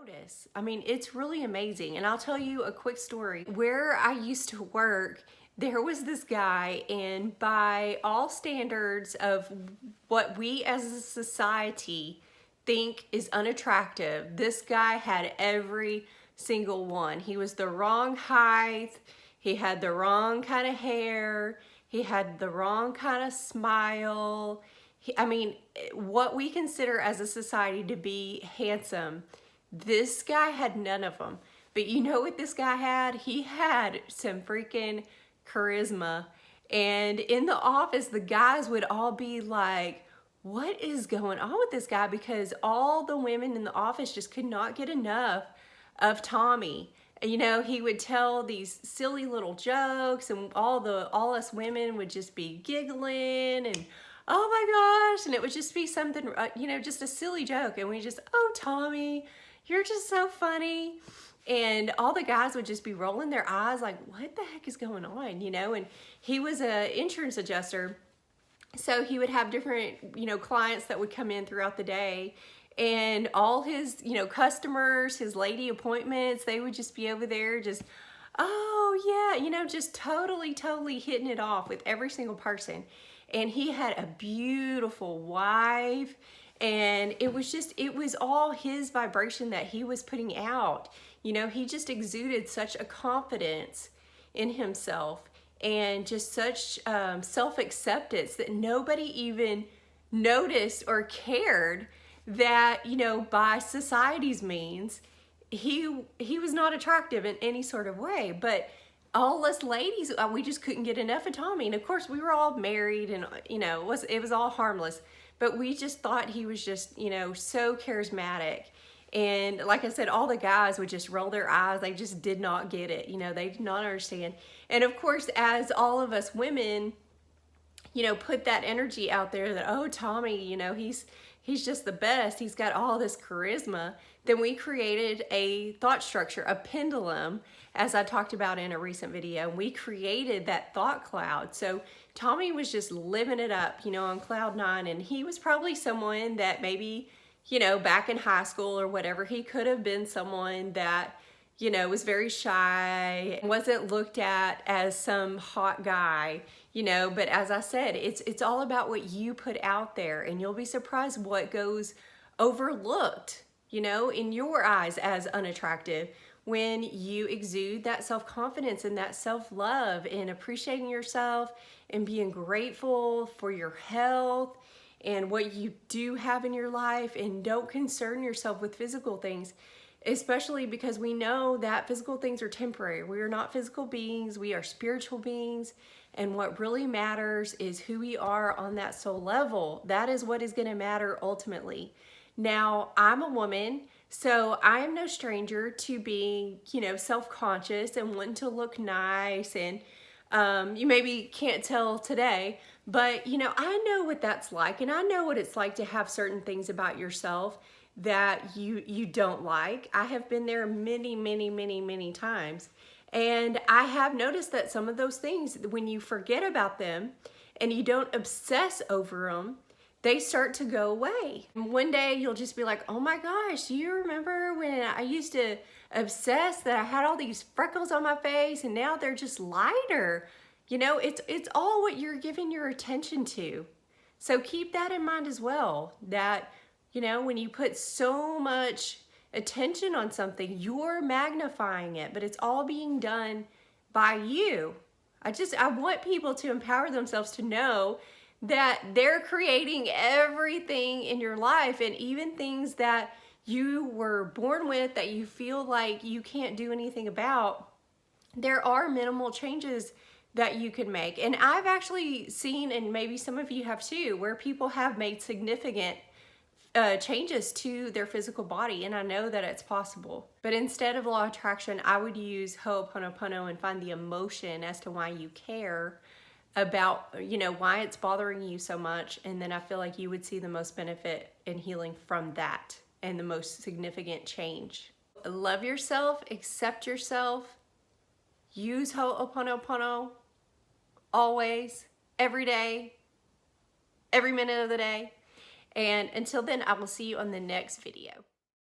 notice. I mean, it's really amazing. And I'll tell you a quick story. Where I used to work, there was this guy, and by all standards of what we as a society think is unattractive, this guy had every single one. He was the wrong height, he had the wrong kind of hair, he had the wrong kind of smile. I mean, what we consider as a society to be handsome, this guy had none of them. But you know what this guy had? He had some freaking charisma. And in the office, the guys would all be like, what is going on with this guy? Because all the women in the office just could not get enough of Tommy. You know, he would tell these silly little jokes, and all us women would just be giggling and, oh my gosh, and it would just be something, you know, just a silly joke, and we just, oh Tommy, you're just so funny. And all the guys would just be rolling their eyes like, what the heck is going on, you know? And he was an insurance adjuster, so he would have different, you know, clients that would come in throughout the day, and all his, you know, customers, his lady appointments, they would just be over there just, oh yeah, you know, just totally hitting it off with every single person. And he had a beautiful wife, and it was all his vibration that he was putting out. You know, he just exuded such a confidence in himself and just such self-acceptance that nobody even noticed or cared that, you know, by society's means, he was not attractive in any sort of way. But all us ladies, we just couldn't get enough of Tommy. And of course we were all married, and you know, it was all harmless, but we just thought he was just, you know, so charismatic. And like I said, all the guys would just roll their eyes. They just did not get it. You know, they did not understand. And of course, as all of us women, you know, put that energy out there that, oh, Tommy, you know, he's just the best. He's got all this charisma. Then we created a thought structure, a pendulum, as I talked about in a recent video. We created that thought cloud. So Tommy was just living it up, you know, on cloud nine. And he was probably someone that maybe, you know, back in high school or whatever, he could have been someone that, you know, was very shy, wasn't looked at as some hot guy, you know. But as I said, it's all about what you put out there, and you'll be surprised what goes overlooked, you know, in your eyes as unattractive when you exude that self-confidence and that self-love and appreciating yourself and being grateful for your health and what you do have in your life, and don't concern yourself with physical things. Especially because we know that physical things are temporary. We are not physical beings, we are spiritual beings. And what really matters is who we are on that soul level. That is what is gonna matter ultimately. Now, I'm a woman, so I am no stranger to being, you know, self-conscious and wanting to look nice. And you maybe can't tell today, but you know, I know what that's like, and I know what it's like to have certain things about yourself that you don't like. I have been there many times, and I have noticed that some of those things, when you forget about them and you don't obsess over them, they start to go away. And one day you'll just be like, oh my gosh, do you remember when I used to obsess that I had all these freckles on my face, and now they're just lighter? You know, it's all what you're giving your attention to. So keep that in mind as well, that, you know, when you put so much attention on something, you're magnifying it, but it's all being done by you. I want people to empower themselves to know that they're creating everything in your life, and even things that you were born with that you feel like you can't do anything about. There are minimal changes that you can make. And I've actually seen, and maybe some of you have too, where people have made significant changes to their physical body, and I know that it's possible. But instead of law of attraction, I would use Ho'oponopono and find the emotion as to why you care about, you know, why it's bothering you so much, and then I feel like you would see the most benefit in healing from that and the most significant change. Love yourself, accept yourself, use Ho'oponopono always, every day, every minute of the day. And until then, I will see you on the next video.